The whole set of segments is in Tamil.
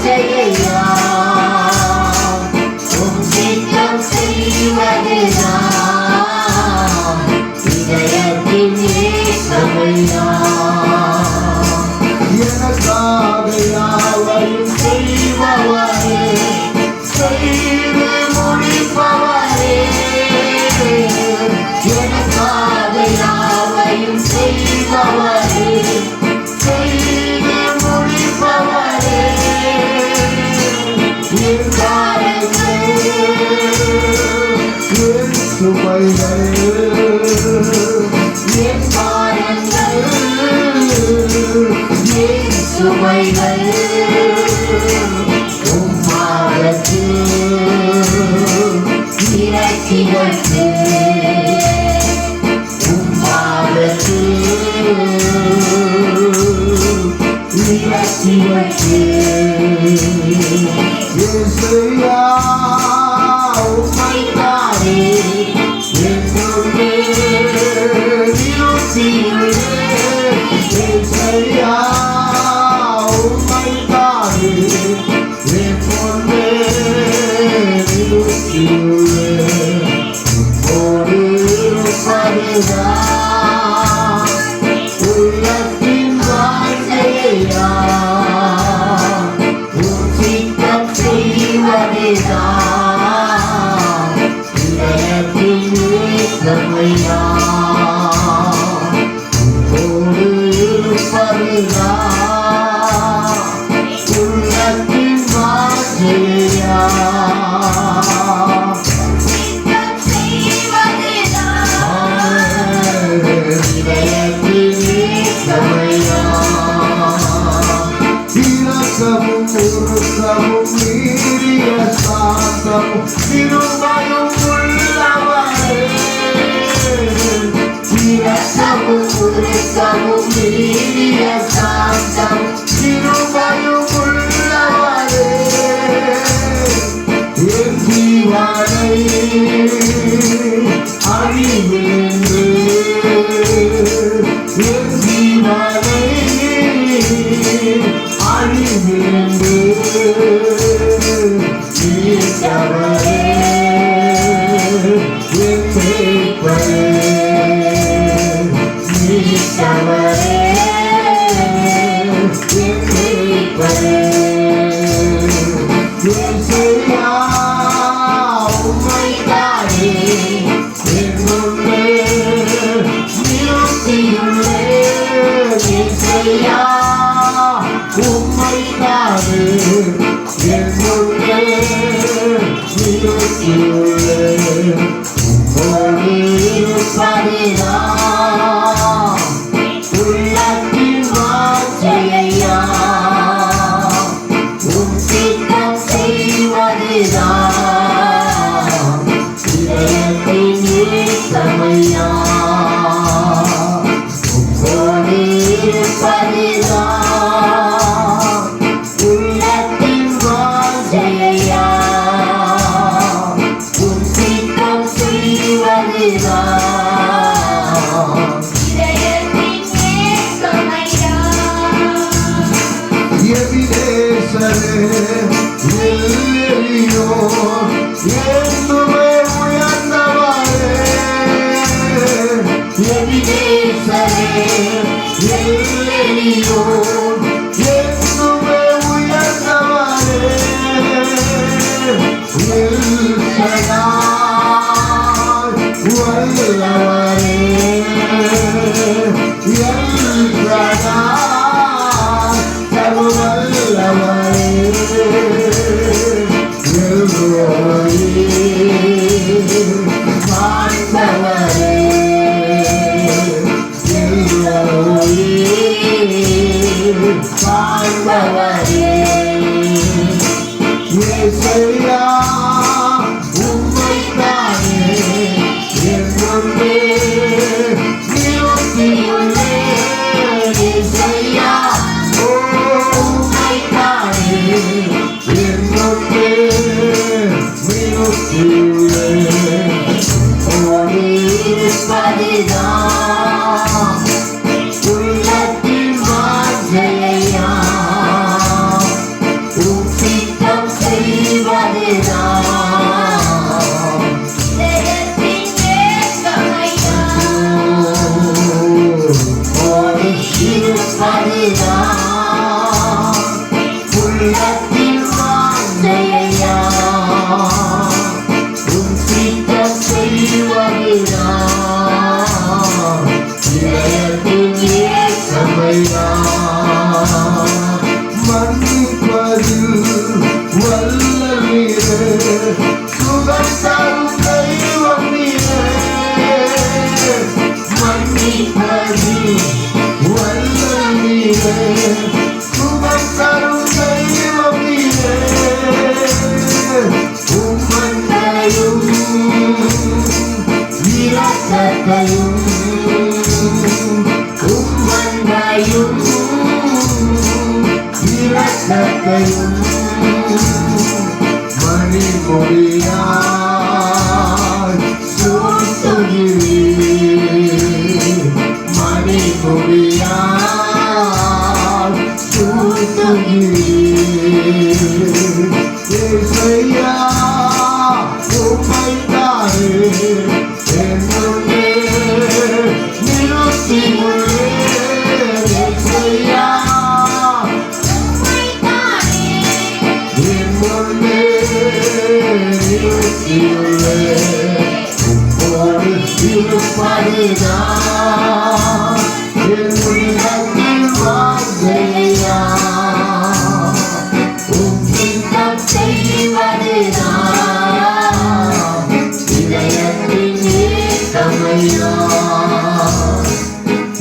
வாஞ்சையா உம் சித்தம் செய்வதுதான் இதயத்தின் நேசமையா. எனக்காக யாவையும் செய்பவரே, செய்து முடிப்பவரே, எனக்காக யாவையும் செய்பவரே, செய்து முடிப்பவரே, என் காரியங்கள் என் சுமைகள் என் காரியங்கள் என் சுமைகள் உம்மாதத்து இறக்கி வைத்து உம்மாதத்து இறக்கி வைத்து இயேசுயா உம்மைத்தானே என் முன்னே நிறுத்தியுள்ளேன். இயேசுயா உம்மைத்தானே என் முன்னே நிறுத்தியுள்ளேன். உம்மோடு இருப்பதுதான் உள்ளத்தின் வாஞ்சையா உம் சித்தம் செய்வதுதான் இதயத்தின் நேசமையா. உம்மோடு இருப்பதுதான் உள்ளத்தின் வாஞ்சையா இதயத்தின் நேசமையா. இரக்கமும் உருக்கமும் மீறிய சாந்தமும் திருமையும் உள்ளவரே, இரக்கமும் உருக்கமும் மீறிய சாந்தமும் திருமையும் உள்ளவரே, என் ஜீவனை அறிவிந்து என் ஜீவனை அறிவிந்து மீட்டவரே, என் மீட்பரே, மீட்டவரே, என் மீட்பரே. இயேசுயா உம்மைத்தானே என் முன்னே நிறுத்தியுள்ளேன். இயேசுயா உம்மைத்தானே என் முன்னே நிறுத்தியுள்ளேன். உம்மோடு இருப்பதுதான் உள்ளத்தின் வாஞ்சையா உம் சித்தம் செய்வதுதான் இதயத்தின் நேசமையா. உம்மோடு இருப்பதுதான் உள்ளத்தின் வாஞ்சையா உம் சித்தம் செய்வதுதான் இதயத்தின் நேசமையா. எபினேசரே எல்லையோர் என்றுமே உயர்ந்தவரே, எபினேசரே எல்லையோர் என்றுமே உயர்ந்தவரே, எல் ஷடாய் வல்லவரே, எல் ஷடாய் சர்வவல்லவரே, எல் ரோயி மாண்டவரே, எல் ரோயி மாண்டவரே. இயேசுயா உம்மைத்தானே என் முன்னே நிறுத்தியுள்ளேன். இயேசுயா உம்மைத்தானே என் முன்னே நிறுத்தியுள்ளேன். உம்மோடு இருப்பதுதான் உள்ளத்தின் வாஞ்சையா உம் உள்ளத்தில் வாஞ்சையா உன் சித்தம் செய்வதுதான் இதயத்தின் ஏசமையா மன்னிப்பதில் வல்ல நீரே சுகம் தரும் தெய்வம் நீரே மன்னிப்பதில் வல்ல நீரே சுகம் தரும் தெய்வம் நீரே உம்மன்னையும் இரக்கத்தையும் உம்மன்னையும் இரக்கத்தையும் மணிமொழியாய் சூட்டுகிறீர் மணிமொழியாய் சூட்டுகிறீர் இயேசுயா உம்மைத்தானே என்னுள்ளே நிறுத்தியுள்ளேன் இயேசுயா என்னுள்ளே நிறுத்தியுள்ளேன் உம்மோடு இருப்பதுதான் என் உள்ளத்தில் வாஞ்சையா உம் சித்தம் செய்வதுதான் இதயத்தின் ஏக்கமையா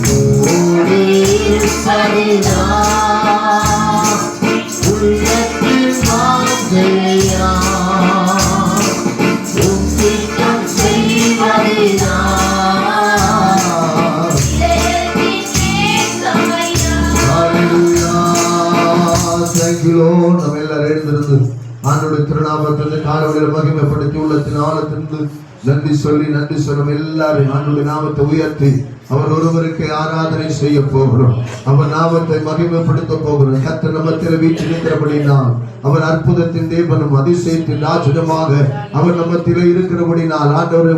உம்மோடு இருப்பதுதான் உள்ளத்தில் வாஞ்சையா உம் சித்தம் செய்வதுதான் நம்ம எல்லாரும் எழுந்திருந்து ஆண்டோட திருநாமத்திலிருந்து காலவழியில் மகிமைப்படுத்தி உள்ளத்தின் ஆழத்திலிருந்து நன்றி சொல்லும் எல்லாரும் ஆண்டோட நாமத்தை உயர்த்தி அவர் ஒருவருக்கு ஆராதனை செய்ய போகிறோம் அவர் நாமத்தை மகிமைப்படுத்த போகிறோம் கர்த்தர் நம்மத்திலே வீற்றிருக்கிறபடினால் அவர் அற்புதத்தின் தேவனும் அதிசயத்தின் ராஜனுமாக அவர் நம்மத்திலே இருக்கிறபடினால் ஆண்டவரை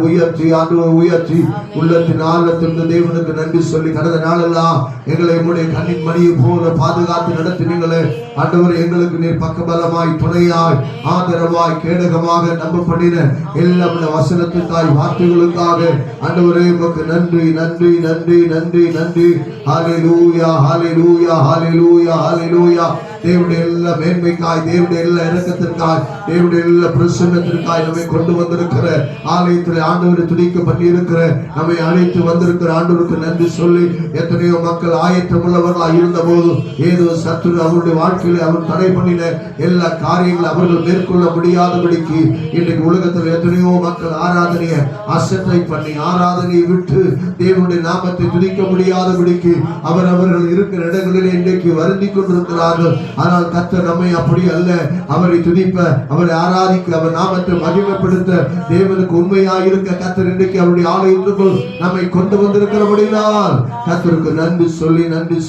உயர்த்தி உள்ளத்தின் ஆழத்திலிருந்து தேவனுக்கு நன்றி சொல்லி கடந்த நாளெல்லாம் எங்களை உங்களுடைய கண்ணின் மணியை போல பாதுகாத்து நடத்தினீங்களே ஆண்டவர் எங்களுக்கு நீர் பக்கபலமாய் துணையாய் ஆதரவாய் கேடகமாக நம்ப பண்ணின எல்லா வசனத்துக்காய் வார்த்தைகளுக்காக ஆண்டவரே உமக்கு நன்றி நன்றி நன்றி நன்றி நன்றி ஹல்லேலூயா ஹல்லேலூயா ஹல்லேலூயா ஹல்லேலூயா தேவனுடைய எல்லா மேன்மைக்காய் தேவனுடைய எல்லா இரக்கத்திற்காய் தேவனுடைய எல்லா பிரசன்னத்திற்காய் நம்மை கொண்டு வந்திருக்கிற ஆலயத்தில் ஆண்டவரை துதிக்க பண்ணி இருக்கிற நம்மை அழைத்து வந்திருக்கிற ஆண்டவருக்கு நன்றி சொல்லி எத்தனையோ மக்கள் ஆயத்தம் உள்ளவர்களாக இருந்த போதும் ஏதோ சத்துரு அவருடைய வாழ்க்கையில அவர் தடை பண்ணின எல்லா காரியங்களை அவர்கள் மேற்கொள்ள முடியாதபடிக்கு இன்றைக்கு உலகத்தில் எத்தனையோ மக்கள் ஆராதனையை அசட்டை பண்ணி ஆராதனையை விட்டு தேவனுடைய நாமத்தை துதிக்க முடியாதபடிக்கு அவர்கள் இருக்கிற இடங்களிலே இன்றைக்கு வருந்தி கொண்டிருக்கிறார்கள். ஆனால் கர்த்தர் நம்மை அப்படி அல்ல, அவரை துதிப்ப, அவரை ஆராதிக்க, அவர் நாமத்தை மகிமைப்படுத்த தேவனுக்கு உண்மையாக இருக்க கர்த்தர் இன்றைக்கு அவருடைய ஆலயத்துக்குள் நம்மை கொண்டு வந்திருக்கிறபடியால் கர்த்தருக்கு நன்றி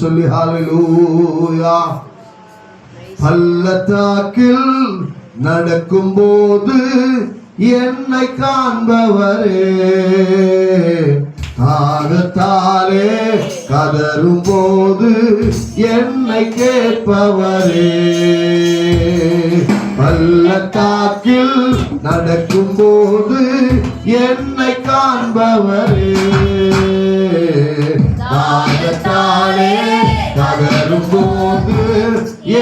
சொல்லி ஹல்லேலூயா. பள்ளத்தாக்கில் நடக்கும் போது என்னை காண்பவரே, தாகத்தாலே கதரும் போது என்னை கேட்பவரே, பள்ளத்தாக்கில் நடக்கும் போது என்னை காண்பவரே, தாகத்தாலே கதரும் போது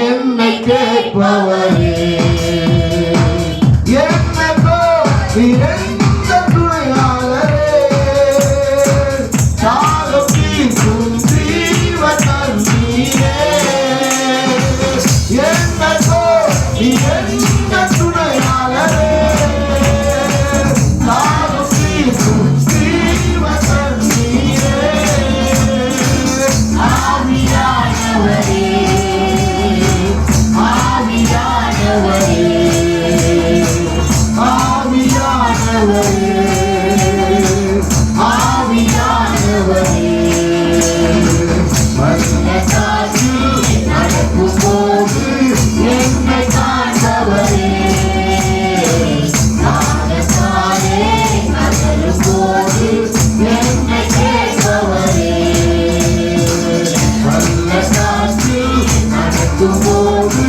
என்னை கேட்பவரே, என்னைக்கோ இறந்த துணையாளரே, தாகம் தீர்க்கும் ஜீவ தண்ணீரே, என்னைக்கோ இறந்த துணையாளரே, தாகம் தீர்க்கும் ஜீவ தண்ணீரே, ஆவியானவரே, ஆவியானவரே, ஆவியானவரே, பள்ளத்தாக்கில் நடக்கும் போது என்னை காண்பவரே, தாகத்தாலே கதரும் போது என்னை கேட்பவரே, பள்ளத்தாக்கில் நடக்கும் போது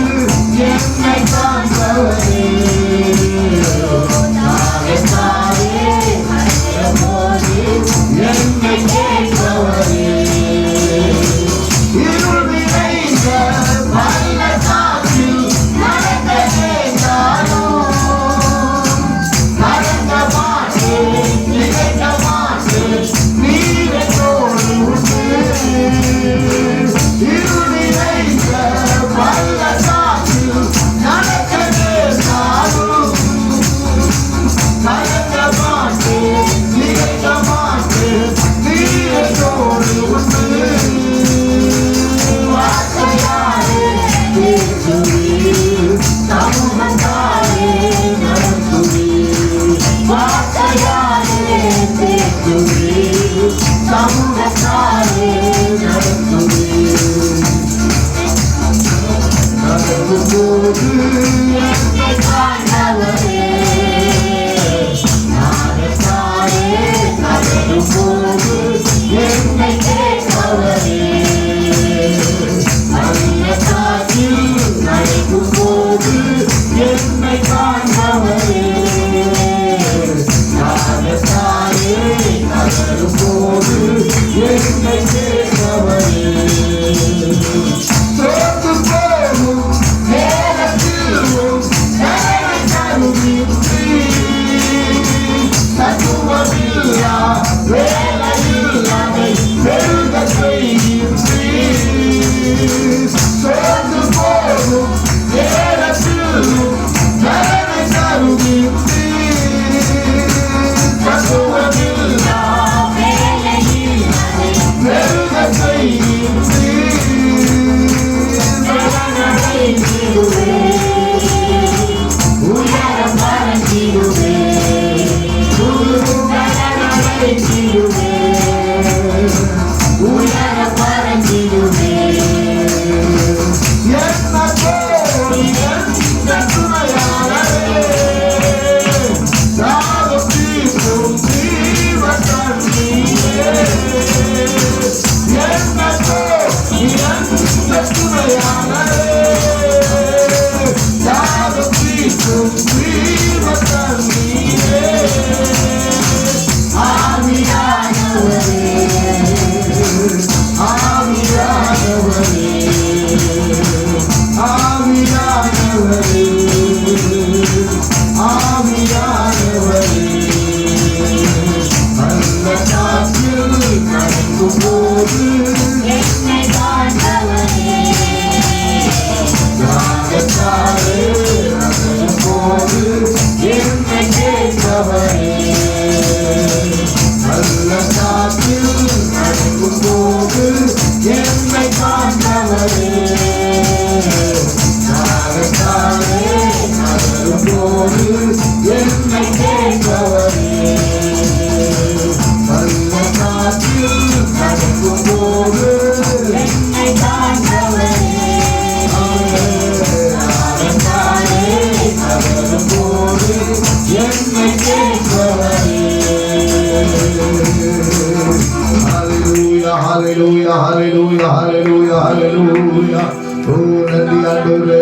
Hallelujah, hallelujah, hallelujah, hallelujah. Oh, நன்றி ஆண்டவரே.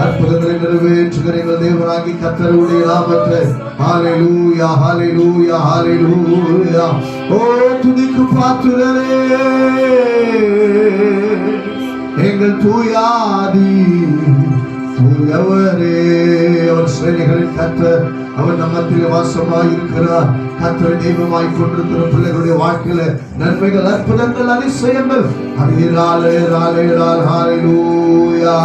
அற்புதங்களை நிறைவேற்றுகிற எங்கள் தேவனாகி கர்த்தருடைய நாமத்தை ஹalleluya, hallelujah, hallelujah. ஓ துதிக்கு பாத்திரரே எங்கள் தூயாதி தூயவரே. அவர் சேனைகளின் கர்த்தர், அவர் நம்மத்திலே வாசமாய் இருக்கிறார். கர்த்தரை தெய்வமாய் கொண்டிருக்கிற பிள்ளைகளுடைய வாழ்க்கையில நன்மைகள், அற்புதங்கள், அதிசயங்கள் ஹalleluya.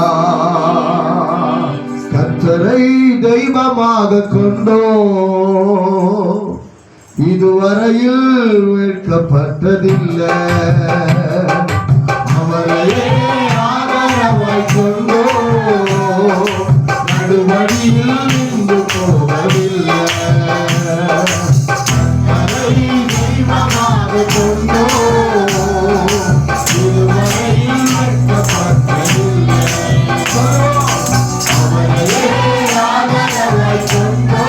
கர்த்தரை தெய்வமாக கொண்டோ இதுவரையில் வெட்கப்பட்டதில்லை. அவரையே ஆதாரமாய் கொண்டோ நடுவழியில் நின்று போவதில்லை. தெய்வமாக கொண்டோ இதுவரையில் வெட்கப்பட்டதில்லை. அவரையே ஆதாரமாய் கொண்டோ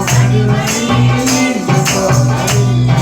நடுவழியில் நின்று போவதில்லை.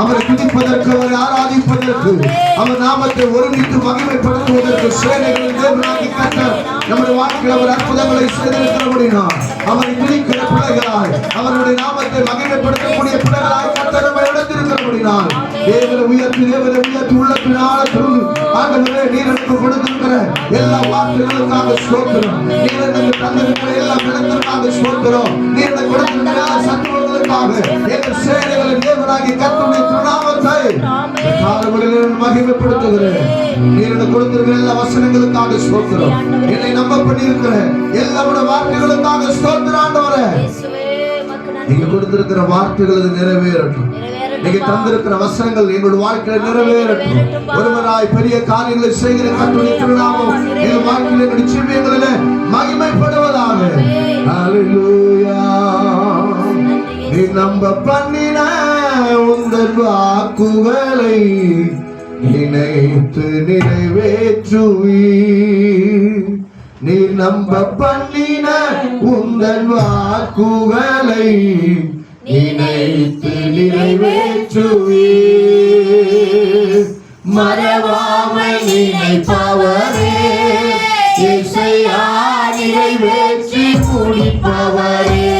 அவரை துதிப்பதற்கு, அவரை ஆராதிப்பதற்கு, அவர் நாமத்தை ஒருமித்து மகிமைப்படுத்துவதற்கு சேனைகளின் தேவனாகிய கர்த்தர் நம்முடைய வாழ்க்கையில் அவர் அற்புதங்களை செய்திருக்கிறபடினால் அவரை துதிக்கிற பிள்ளைகளாய், அவருடைய நாமத்தை மகிமைப்படுத்தக்கூடிய பிள்ளைகளாய் கர்த்தர் நம்மை எடுத்திருக்கிறபடினால் தேவனை உயர்த்தி உள்ளத்தின் ஆழத்திலிருந்து ஆண்டவரே நீர் எனக்கு கொடுத்திருக்கிற எல்லா வார்த்தைகளுக்காக ஸ்தோத்திரம். நீர் எனக்கு தந்திருக்கிற எல்லா இடத்திற்காக ஸ்தோத்திரம். நீர் எனக்கு கொடுத்திருக்கிற சத்துவங்களுக்காக எங்கள் சேனைகளின் தேவனாகிய கர்த்தருடைய திருநாமத்தை காலங்களில் மகிமைப்படுத்துகிறேன். நீர் எனக்கு கொடுத்திருக்கிற எல்லா வசனங்களுக்காக ஸ்தோத்திரம். என்னை நம்ப பண்ணியிருக்கிற எல்லாருடைய வார்த்தைகளுக்காக ஸ்தோத்திரம் ஆண்டவரே. நீங்க கொடுத்திருக்கிற வார்த்தைகள் நிறைவேறட்டும். நீங்க தந்திருக்கிற வசனங்கள் எங்களுடைய வாழ்க்கையில நிறைவேறட்டும். ஒருவராய் பெரிய காரியங்களை செய்கிற கர்த்தருடைய திருநாமம் எங்கள் வாழ்க்கையில எங்களுடைய ஜீவியங்களிலே மகிமைப்படுவதாக. ஹல்லேலூயா. நீ நம்ப பண்ணின உந்தன் வாக்குகளை நினைத்து நிறைவேற்றுவீர். நீ நம்ப பண்ணின உந்தன் வாக்குகளை நினைத்து நிறைவேற்றுவீர். மறவாமல் நினைப்பவரே, இசையா நிறைவேற்றி முடிப்பவரே.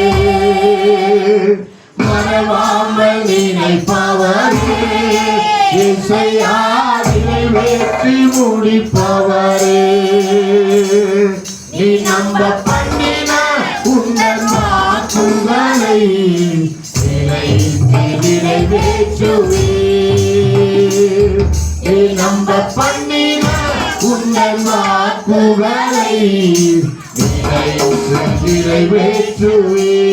மறவாமல் நினைப்பவரே, இசையா நிறைவேற்றி முடிப்பவரே. நீ நம்ப பண்ணின உந்தன் வாக்குகளை நிறைவேற்றுவீர். நீ நம்ப பண்ணின உந்தன் வாக்குகளை நிறைவேற்றுவீர். நிறைவேற்றுவீர்.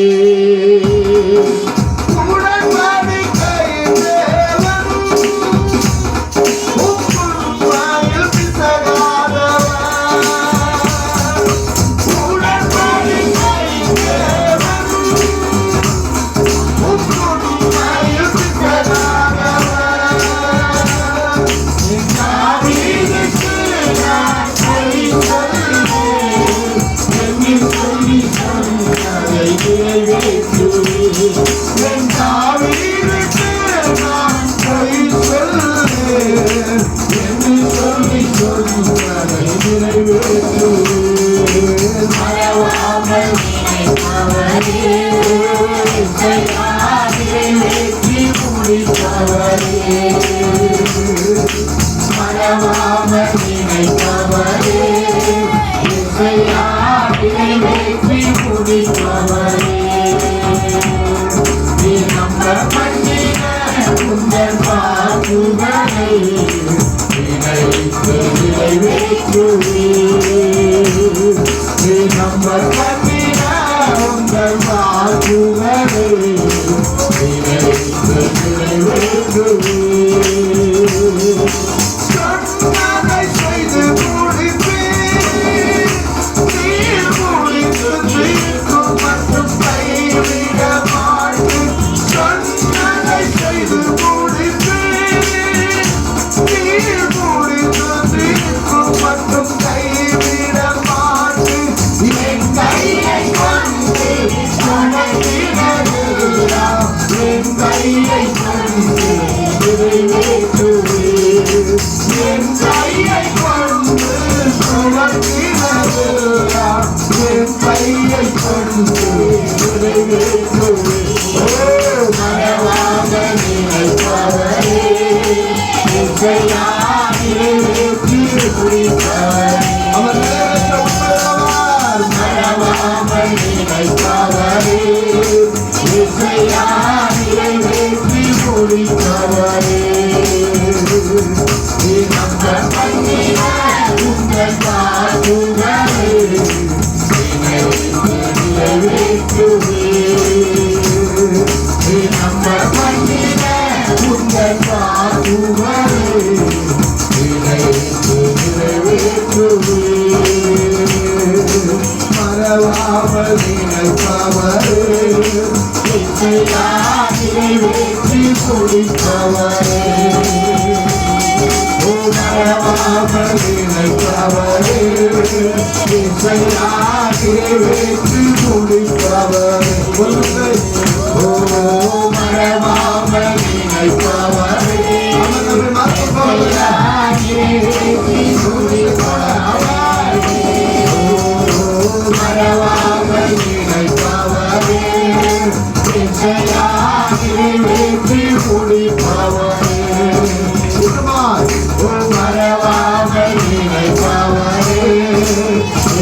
சொன்னதை நிறைவேற்றுவேன். மறவாமல் நினைப்பவரே, இசையா நிறைவேற்றி முடிப்பவரே. மறவாமல் நினைப்பவரே, இசையா நிறைவேற்றி முடிப்பவரே. நீ நம்ப பண்ணின உங்கள் வாக்குகளை நினைத்து நிறைவேற்றுவீர். நீ நம்ப பண்ணின உங்கள் வாக்குகளை நினைத்து நிறைவேற்றுவீர். சொன்னதை செய்து முடிப்பேன். நீர் முடித்து தீர்க்கும் மற்றும் கைவிட மாட்டேன். சொன்னதை செய்து முடிப்பேன். நீர் முடித்து தீர்க்கும் மற்றும் கைவிட மாட்டேன். என் கையை கொண்டு தொடங்கினதெல்லாம் என் கையை கொண்டு நிறைவேற்றுவேன். என் கையை கொண்டு தொடங்கினதெல்லாம் என் கையை கொண்டு நிறைவேற்றுவேன். மறவாமல் நினைப்பவரே, இசையா நிறைவேற்றி முடிப்பவரே. அவர் நிறைவேற்ற உண்மையாவார். மறவாமல் நினைப்பவரே, இசையா நிறைவேற்றி முடிப்பவரே. நீ நம்ப பண்ணின உங்கள் வாக்குகளை நினைத்து நிறைவேற்றுவீர். நீ நம்ப பண்ணின உங்கள் வாக்குகளை நினைத்து நிறைவேற்றுவீர். மறவாமல் நினைப்பவரே, இசையா நிறைவேற்றி முடிப்பவரே. மறவாமல் நினைப்பவரே, இசையா நிறைவேற்றி முடிப்பவரே. சொல்லுங்கள். ஓ மறவாமல் நினைப்பவரே, அவர் நம்மை மறக்கப் போவதில்லை. நிறைவேற்றி முடிப்பவரே. மறவாமல் நினைப்பவரே, இசையா நிறைவேற்றி முடிப்பவரே. சுத்தமாய். ஓ மறவாமல் நினைப்பவரே,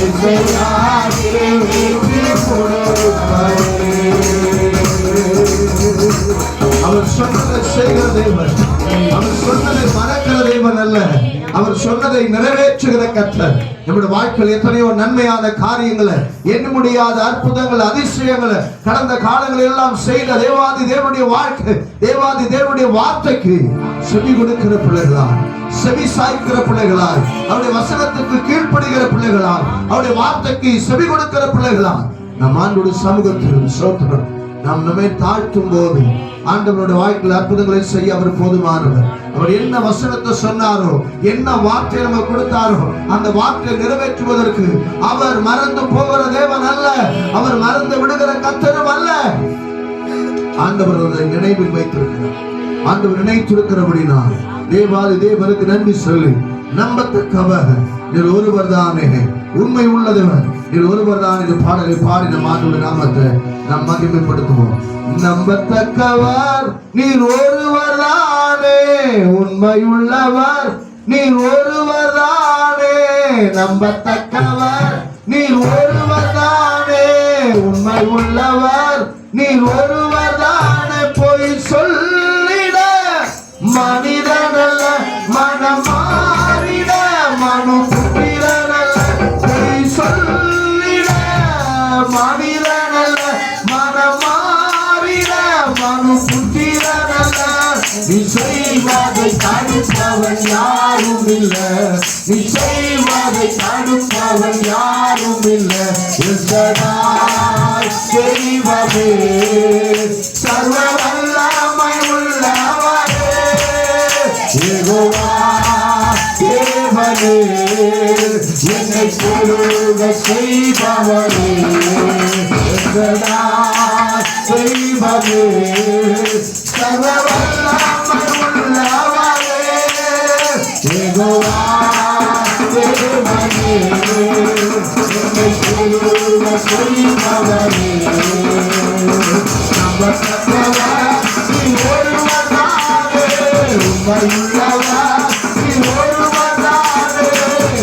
இசையா நிறைவேற்றி முடிப்பவரே. அவர் சொன்னதை செய்கிற தேவன். அவர் சொன்னதை மறக்கிற தேவன் அல்ல. அவர் சொன்னதை நிறைவேற்றுகிற கர்த்தர். நம்முடைய வாழ்க்கையில் எத்தனையோ நன்மையான காரியங்களை, எண்ண முடியாத அற்புதங்கள், அதிசயங்களை கடந்த காலங்களில் எல்லாம் செய்த தேவாதி தேவனுடைய வாழ்க்கை, தேவாதி தேவனுடைய வார்த்தைக்கு செவி கொடுக்கிற பிள்ளைகளாய், செவி சாய்க்கிற பிள்ளைகளாய், அவருடைய வசனத்துக்கு கீழ்ப்படுகிற பிள்ளைகளாய், அவருடைய வார்த்தைக்கு செவி கொடுக்கிற பிள்ளைகளாய் நம் ஆண்டோட சமூகத்தில் சோத்திரம் நாம் நம்மை தாழ்த்தும் போது ஆண்டவருடைய வாழ்க்கையில் அற்புதங்களை செய்ய அவர் போதுமானவர். அவர் என்ன வசனத்தை சொன்னாரோ, என்ன வார்த்தையை நம்ம கொடுத்தாரோ, அந்த வார்த்தையை நிறைவேற்றுவதற்கு அவர் மறந்து போகிற தேவன் அல்ல. அவர் மறந்து விடுகிற கர்த்தரும் அல்ல. ஆண்டவர் அதை நினைவில் வைத்திருக்கிறார். ஆண்டவர் நினைத்திருக்கிறபடினால் தேவாதி தேவனுக்கு நன்றி சொல்லி நம்பத்தக்கவர் நீர் ஒருவர் தானே, உண்மை உள்ளதவர் நீர் ஒருவர் தான். இந்த பாடலை பாடின ஆண்டவருடைய நாமத்தை நாம் மகிமைப்படுத்துவோம். நம்பத்தக்கவர் நீர் ஒருவர் தானே, உண்மை உள்ளவர் நீர் ஒருவர் தானே. நம்பத்தக்கவர் நீர் ஒருவர் தானே, உண்மை உள்ளவர் நீர் ஒருவர் தானே. பொய் சொல்லிட மனிதனல்ல, மனம் மாறிட மனு புத்திரனல்ல. பொய் சொல்லிட மனிதனல்ல, மனம் மாறிட மனு புத்திரனல்ல. நீ செய்வதை தடுப்பவன் யாரும் இல்ல, நீ செய்வதை தடுப்பவன் யாரும் இல்ல. தெய்வமே சர்வ வல்லமை உள்ளவரே, யெகோவா தேவனே, என்னை பொருக செய்பவரே, தெய்வமே சர்வ வல்லமை உள்ளவரே, யெகோவா தேவனே என்னை பெருக செய்பவரே நம்பத்தக்கவர் நீ ஒருவர்தானே உண்மையுள்ளவர் நீ ஒருவர்தானே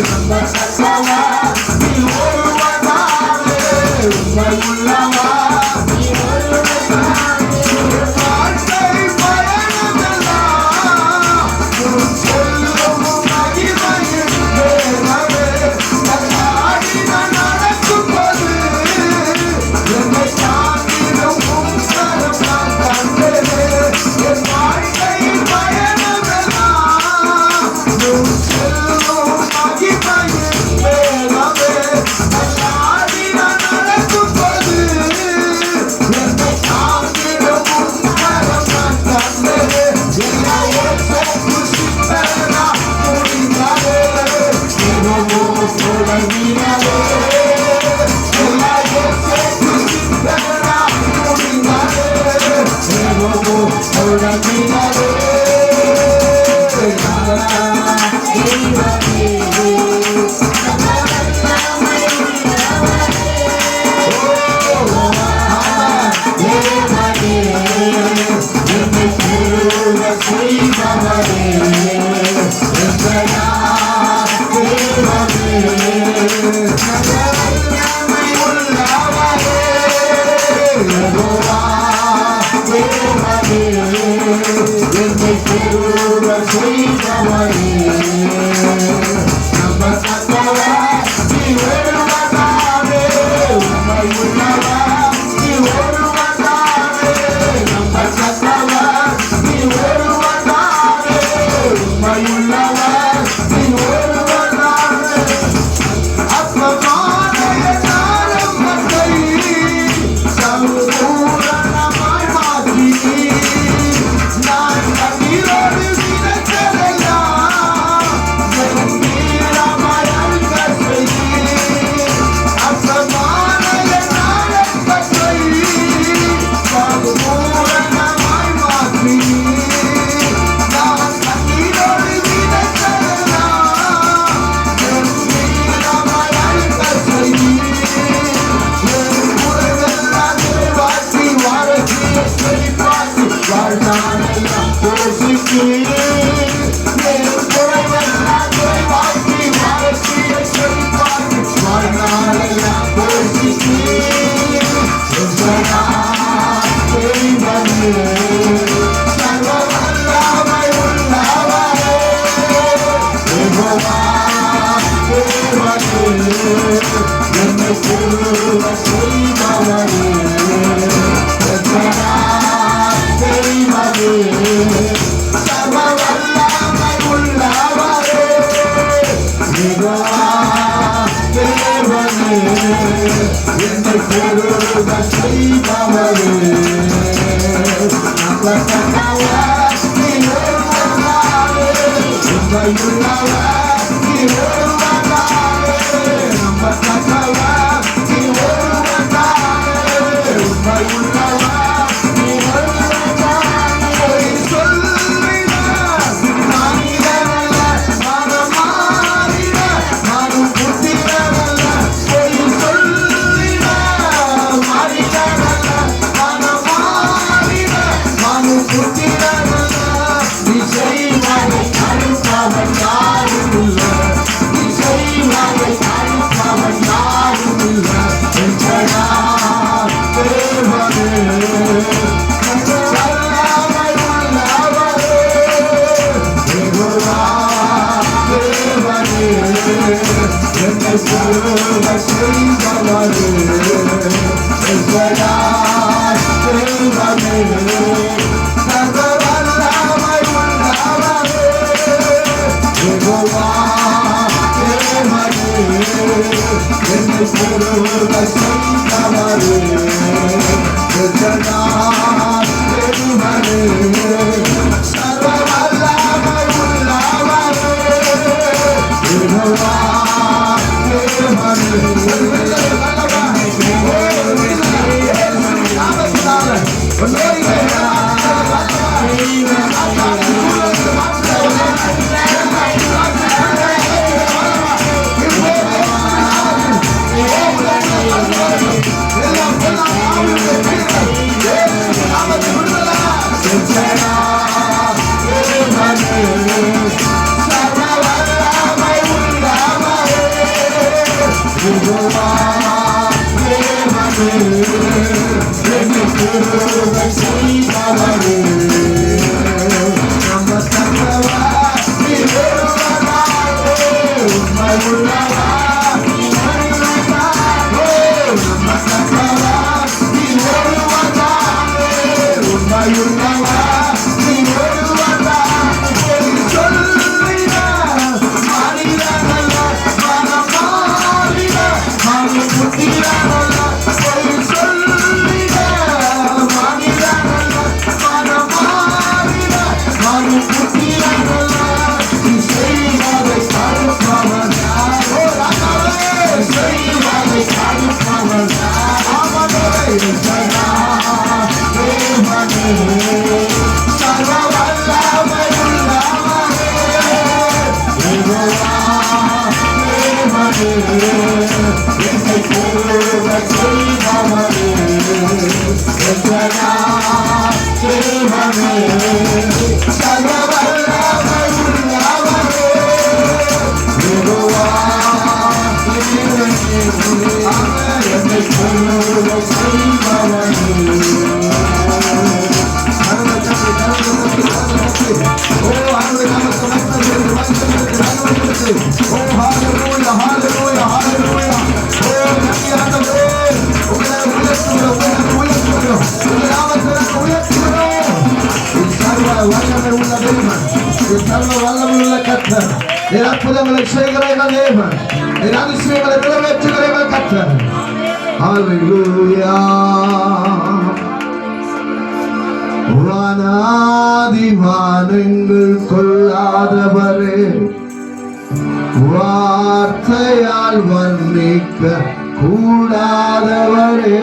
நம்பத்தக்கவர் நீ ஒருவர்தானே உண்மையுள்ளவர் நீ ஒருவர்தானே வாழ்க்கை பயணமெல்லாம் உன் சொல்லும் மகிமையின் வேதமே கண்ணாடி நான் நடக்கும்போது என்னை தாங்கிடும் உம் கரம் நான் கண்டேனே என் வாழ்க்கை பயணமெல்லாம் உன் சொல்லும் மகிமையின் வேதமே கண்ணாடி நான் நடக்கும்போது என்னை தாங்கிடும் உம் கரம் நான் கண்டேனே என்னை குசித்தனா முடிந்தாலே திரும்பவும் தொடங்கினாலே என்னை குசித்தனா முடிந்தாலே திரும்பவும் தொடங்கினாலே கிருபை செய்பவரே நம்ம தந்தவா நீ ஒருவராலே உண்மை உள்ளவா நம்ம தந்தவா நீ ஒருவராலே உண்மை உள்ளவா நீ ஒருவராலே சொல்லிட மாறிடல மனம் மாறிட மனம் புத்திரல சொல்லிட மாறிடல மனம் மாறிட மனம் புத்திரல நீ செய்வதை தடுப்பவன் யாரோ ராஜாவே செய்வதை தடுப்பவன் அவனே சதா தேவனே சர்வ வல்லமை உள்ளவனே யெகோவா தேவனே என்னை கிருபை செய்பவரே சதா தேவனே சர்வ வல்லமை உள்ளவனே யெகோவா தேவனே என்னை கிருபை செய்பவரே அற்புதங்களை செய்கிறவர்கள் தேவன், அதிசயங்களை நிறைவேற்றுகிறவர்கள் கர்த்தர். ஹல்லேலூயா. வானாதி வானங்கள் கொள்ளாதவரே, வார்த்தையால் வர்ணிக்க கூடாதவரே,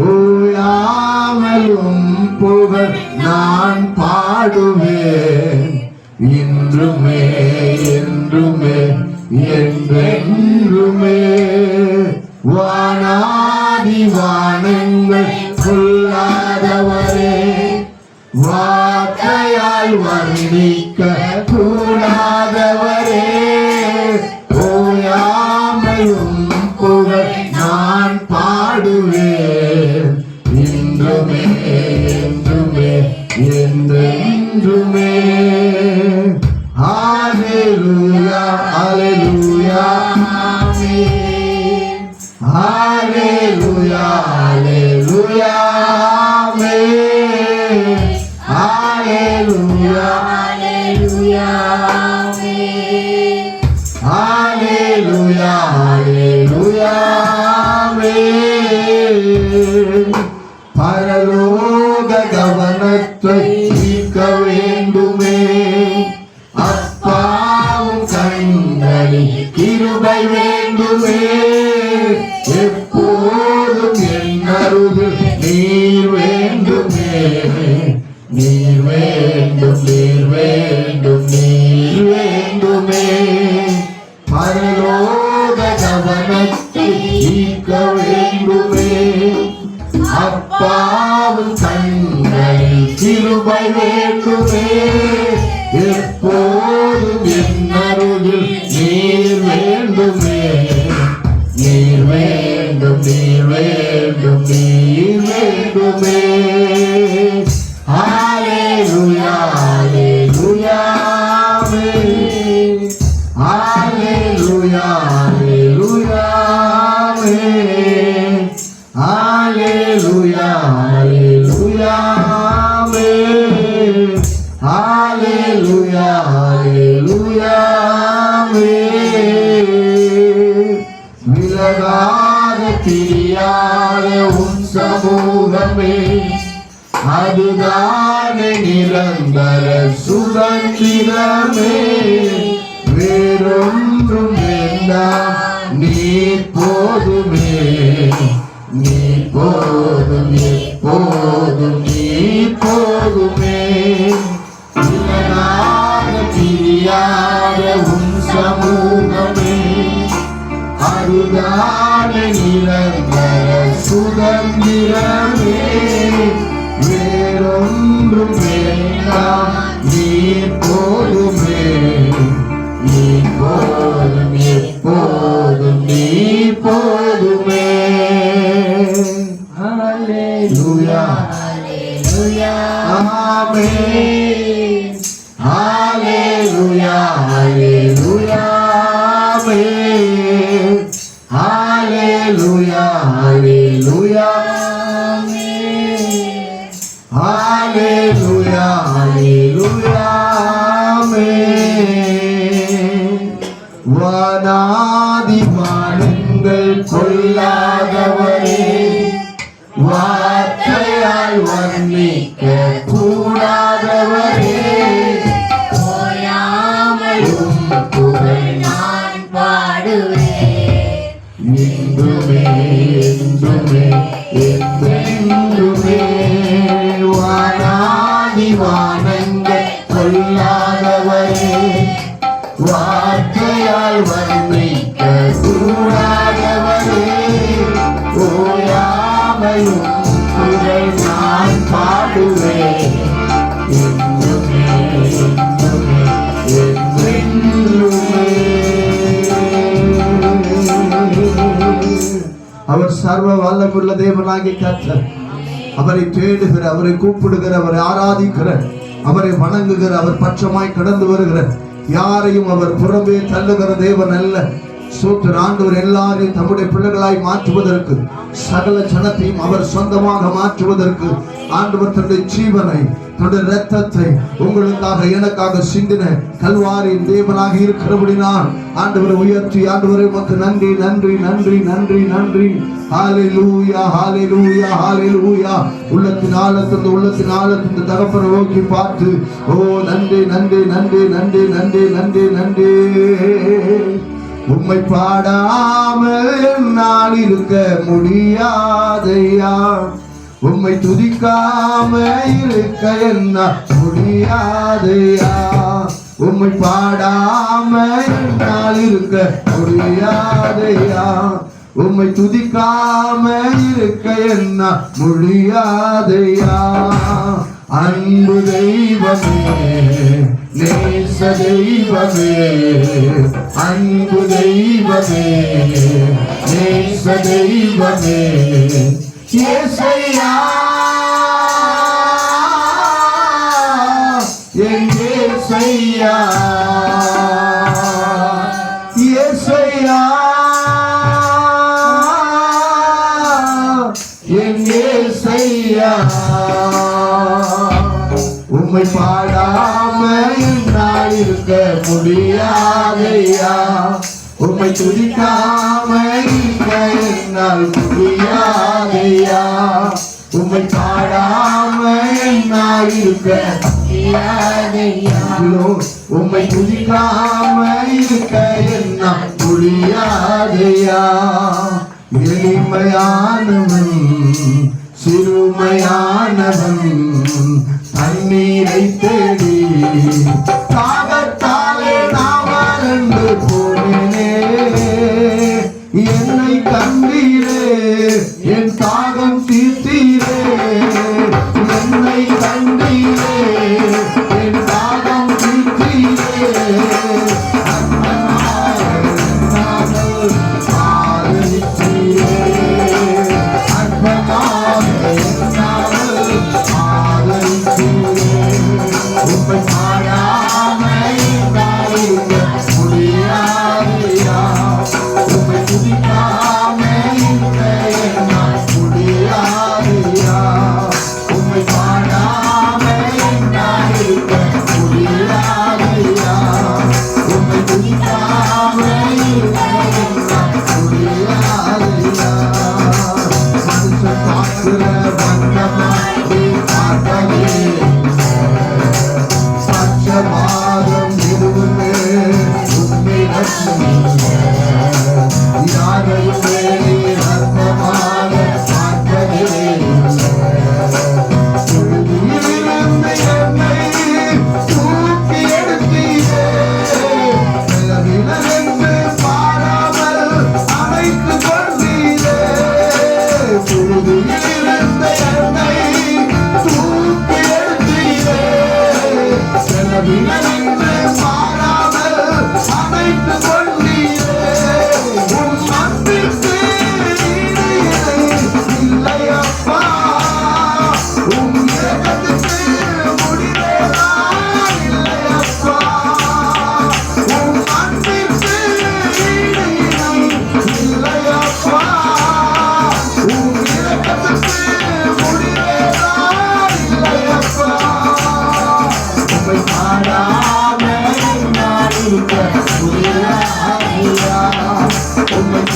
ஓயாமலும் புகழ் நான் பாடுவேன் இன்றுமே என்றுமே என்றென்றுமே. வானாதி வானங்கள் கொள்ளாதவரே, வார்த்தையால் வர்ணிக்க கூடாதவரே, ஓயாமலும் புகழ் நான் பாடுவேன் இன்றுமே என்றுமே என்றென்றுமே. ஹல்லேலூயா ஹல்லேலூயா ஆமென். ஹல்லேலூயா ஹல்லேலூயா ஆமென். ஹல்லேலூயா ஹல்லேலூயா ஆமென். ஹல்லேலூயா ஹல்லேலூயா ஆமென். பரலோக கவனத்தை ஈர்க்க வேண்டுமே, அப்பாவும் கண்களில் கிருபை வேண்டுமே, எப்போதும் என் அருகில் நீர் வேண்டுமே, நீர் வேண்டும் நீர் வேண்டும் நீர் வேண்டுமே. பரலோக கவனத்தை ஈர்க்க வேண்டுமே, அப்பாவும் கண்களில் கிருபை வேண்டுமே, எப்போதும் என் அருகில் நீர் வேண்டுமே, நீர் வேண்டும் நீர் வேண்டும் நீர் வேண்டுமே. ஹல்லேலூயா ஹல்லேலூயா ஆமென். ஹல்லேலூயா ஹல்லேலூயா ஆமென். ஹல்லேலூயா ஹல்லேலூயா ஆமென். ஹல்லேலூயா ஹல்லேலூயா ஆமென். விலகாத பிரியாத உன் சமூகமே, அதுதானே நிரந்தர சுதந்திரமே, வேறொன்றும் வேண்டாம் நீர் போதுமே, நீர் போதும் எப்போதும் நீர் போதுமே. விலகாத பிரியாத உன் சமூகமே, அதுதானே நிரந்தர சுதந்திரமே, வேறொன்றும் வேண்டாம் நீர் போதுமே, நீர் போதும் எப்போதும் நீர் போதுமே. ஹல்லேலூயா ஹalleluya ஹalleluya ஹalleluya வானாதி வானங்கள் கொள்ளாதவரே வார்த்தையால் வர்ணிக்க கூடாதவரே ஓயாமலும் புகழ் நான் பாடுவேன் என்றுமே என்றுமே என்றென்றுமே வானாதி வானங்கள் கொள்ளாதவரே வார்த்தையால் வர்ணிக்க கூடாதவரே ஓயாமையும் புகழ் நான் பாடுவேன் என்றுமே என்றுமே என்றென்றுமே. அவர் சர்வ வல்லமுள்ள தேவனாகி கர்த்தர். அவரை தேடுகிற, அவரை கூப்பிடுகிற, அவரை ஆராதிக்கிற, அவரை வணங்குகிற, அவர் பட்சமாய் கடந்து வருகிற, யாரையும் அவர் புறம்பே தள்ளுகிற தேவன் அல்ல. சூத்திர ஆண்டவர் எல்லாரையும் தம்முடைய பிள்ளைகளாய் மாற்றுவதற்கு, சகல ஜனத்தையும் அவர் சொந்தமாக மாற்றுவதற்கு ஆண்டவர் தன்னுடைய ஜீவனை, தன்னுடைய இரத்தத்தை உங்களுக்காக எனக்காக சிந்தின கல்வாரியின் தேவனாக இருக்கிறபடினால் ஆண்டவரை உயர்த்தி, ஆண்டவரை உமக்கு நன்றி நன்றி நன்றி நன்றி நன்றி. ஹalleluya ஹalleluya ஹalleluya. உள்ளத்தின் ஆழத்திலிருந்து தகப்பனை நோக்கி பார்த்து, ஓ நன்றி நன்றி நன்றி நன்றி நன்றி நன்றி நன்றி. உம்மை பாடாமல் என்னால் இருக்க முடியாதையா, உம்மை துதிக்காம இருக்க என்ன முடியாதையா, உம்மை பாடாம என்னால் இருக்க முடியாதையா, உம்மை துதிக்காம இருக்க என்ன முடியாதையா. அன்பு தெய்வமே, நேச தெய்வமே, அன்பு தெய்வமே, நேச தெய்வமே, இயேசையா என் இயேசையா, இயேசையா என் இயேசையா. உம்மை பாடாம என்னால் இருக்க முடியாதையா, உம்மை துதிக்காம இருக்க என்னால் முடியாதையா, உம்மை பாடாம என்னால் இருக்க முடியாதையா, உம்மை துதிக்காம இருக்க என்னால் முடியாதையா. எளிமையானவன் சிறுமையானவன் தண்ணீரை தேடி தாகத்தாலே நான் வறண்டு போனேனே, என்னை கண்டீரே, என் தாகம் தீர்த்தீரே, என்னை கண்டீரே, என் தாகம் தீர்த்தீரே. உம்மை பாடாம என்னால் இருக்க முடியாதையா, உம்மை துதிக்காம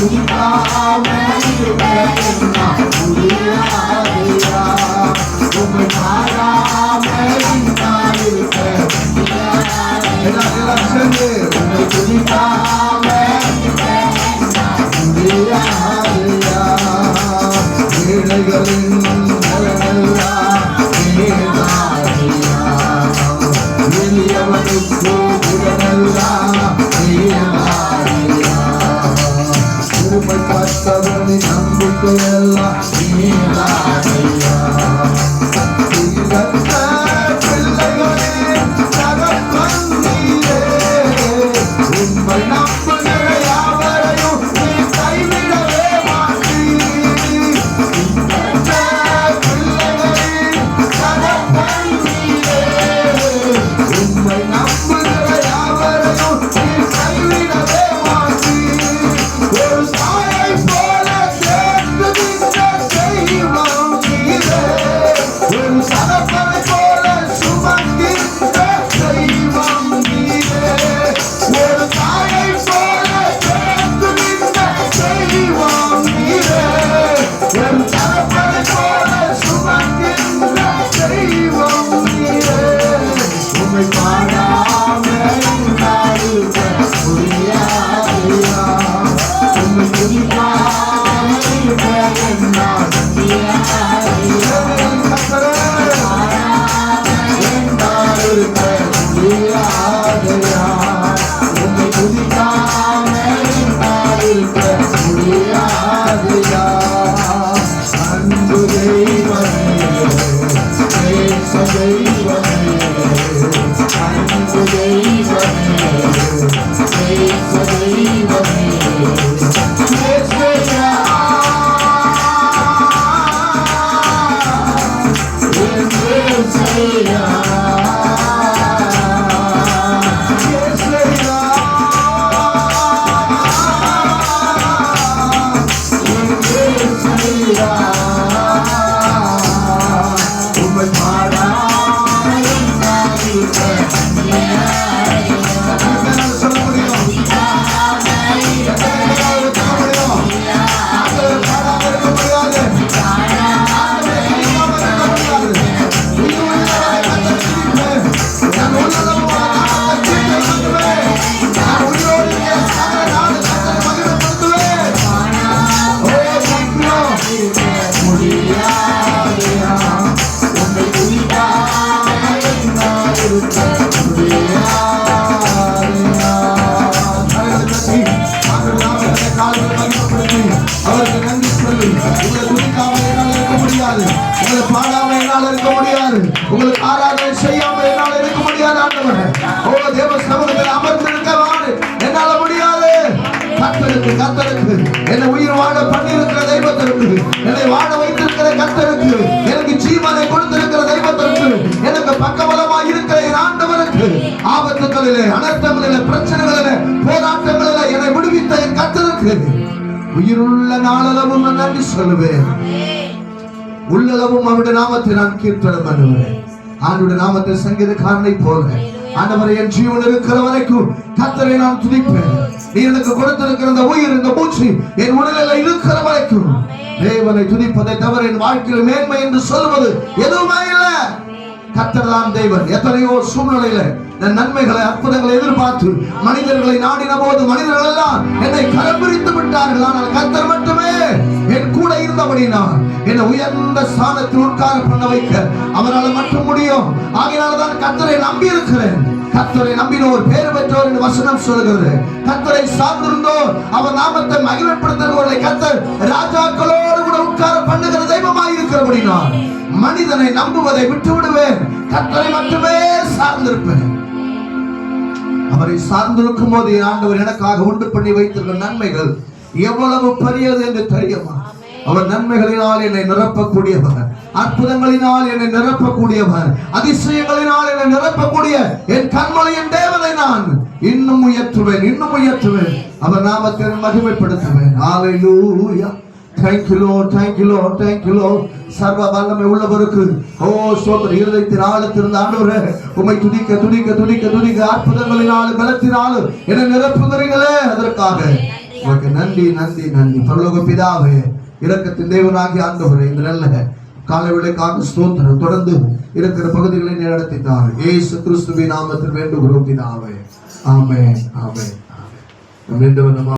துதிக்காம இருக்க முடியாதையா, உம்மை பாடாம நான் இருக்க எல்லாம் சேர்ந்து உம்மை துதிக்காம முடியாதையா, ஏழைகளின் நலனெல்லாம் நீதானையா, எளியவனுக்கு உடனெல்லாம் நீதானையா, திருமைப்பட்டவனின் நம்பிக்கையெல்லாம் நீதானையா, தீரற்ற பிள்ளைகளின் தகப்பன் நீரே, உம்மை நம்புகிற யாவரையும் நீ கைவிடவே மாட்டீர். தீரற்ற பிள்ளைகளின் தகப்பன் நீரே, உம்மை நம்புகிற யாவரையும் நீ கைவிடவே மாட்டீர். ஒரு தாயை போல சேர்த்துவிட்ட தெய்வம் நீரே, ஒரு தகப்பனை போல சுமக்கின்ற தெய்வம் நீரே, ஒரு தாயை போல சேர்த்துவிட்ட தெய்வம் நீரே, ஒரு தகப்பனை போல சுமக்கின்ற தெய்வம் நீரே, உம்மை பாடாம நான் இருக்க முடியாதையா, உம்மை துதிக்காம இருக்க என்னால் முடியாதையா, என்னால் இருக்க முடியாதையா, உம்மை துதிக்காம என்னால் இருக்க முடியாதையா, அன்பு தெய்வமே, நேச தெய்வமே, அன்பு தெய்வமே, நேச தெய்வமே, இயேசுவையா, என் இயேசுவையா, இயேசுவையா, என் இயேசுவையா, உம்மை பாடாம நான் இருக்க முடியாதையா, சொல்ல முடியும், அவருக்கு நன்றி சொல்லி உங்களை துதிக்காம என்னால் இருக்க முடியாது, உங்களை பாடாம என்னால் இருக்க முடியாது, உங்களுக்கு ஆராதனை செய்யாம என்னால் இருக்க முடியாது. ஆண்டவரே, ஓ தேவ சமூகத்தில் அமர்ந்திருக்கவாறு என்னால முடியாது. கர்த்தருக்கு கர்த்தருக்கு என்னை உயிர் வாழ பண்ணியிருக்கிற தெய்வத்திற்கு, என்னை வாழ வைத்திருக்கிற கர்த்தருக்கு, எனக்கு ஜீவனை கொடுத்திருக்கிற தெய்வத்திற்கு, எனக்கு பக்கபலமாய் இருக்கிற என் ஆண்டவருக்கு, ஆபத்துகளிலே அனர்த்தங்களிலே பிரச்சனைகளிலே போராட்டங்களிலே என்னை விடுவித்த என் கர்த்தருக்கு உயிருள்ள நாளளவும் நான் நன்றி சொல்லுவேன். உள்ளளவும் அவருடைய நாமத்தை நான் கீர்த்தனம் பண்ணுவேன். ஆண்டுடைய நாமத்தை சங்கீதக்காரனை போல ஆண்டவரை என் ஜீவன் இருக்கிற வரைக்கும் கர்த்தரை நான் துதிப்பேன். நீ எனக்கு கொடுத்திருக்கிற இந்த உயிர், இந்த மூச்சு என் உடலில் இருக்கிற வரைக்கும் தேவனை துதிப்பதை தவிர என் வாழ்க்கையில் மேன்மை என்று சொல்வது எதுவுமே இல்லை. கர்த்தர் தான் தேவன். எத்தனையோ சூழ்நிலையில நன்மைகளை அற்புதங்களை எதிர்பார்த்து மனிதர்களை நாடின போது மனிதர்கள் எல்லாம் என்னை கரம்பிடித்து விட்டார்கள். ஆனால் கர்த்தர் மட்டுமே என் கூட இருந்தபடினால் என்னை உயர்ந்த ஸ்தானத்தில் உட்கார பண்ண வைக்க அவரால் மட்டும் முடியும். ஆகையினால்தான் கர்த்தரை நம்பி இருக்கிறேன். கர்த்தரை நம்பினோர் பேர் பெற்றோர் என்று வசனம் சொல்கிறது. கர்த்தரை சார்ந்திருந்தோர் அவர் நாமத்தை மகிமைப்படுத்துகிறவர்களை கர்த்தர் ராஜாக்களோடு கூட உட்கார பண்ணுகிற தெய்வமாய் இருக்கிறபடினால் மனிதனை நம்புவதை விட்டு விடுவேன். கர்த்தரை மட்டுமே சார்ந்திருப்பேன். அவரை சார்ந்திருக்கும் போது ஆண்டவர் எனக்காக உண்டு பண்ணி வைத்திருக்கிற நன்மைகள் எவ்வளவு பெரியது என்று தெரியுமா? அவர் நன்மைகளினால் என்னை நிரப்பக்கூடியவர், அற்புதங்களினால் என்னை நிரப்பக்கூடியவர், அதிசயங்களினால் என்னை நிரப்பக்கூடிய என் கண்மலையின் தேவனை நான் இன்னும் உயர்த்துவேன், இன்னும் உயர்த்துவேன். அவர் நாமத்தை மகிமைப்படுத்துவேன். ஹல்லேலூயா. Thank you Lord, thank you Lord, thank you Lord. சர்வ வல்லமை உள்ளவருக்கு ஸ்தோத்திரம். இருதயத்தின் ஆழத்திலிருந்து ஆண்டவரே உம்மை துதிக்க துதிக்க துதிக்க துதிக்க அற்புதங்களினாலும் பலத்தினாலும் என்னை நிரப்புகிறீங்களே, அதற்காக உமக்கு நன்றி நன்றி நன்றி. பரலோக பிதாவே, இரக்கத்தின் தேவனாகிய ஆண்டவரே, இந்த நல்ல காலவேளைக்காக ஸ்தோத்திரம். தொடர்ந்து இருக்கிற பகுதிகளை நடத்தித்தார் இயேசு கிறிஸ்துவின் நாமத்தில் வேண்டுகிறோம் பிதாவே. ஆமென் ஆமென் ஆமென்.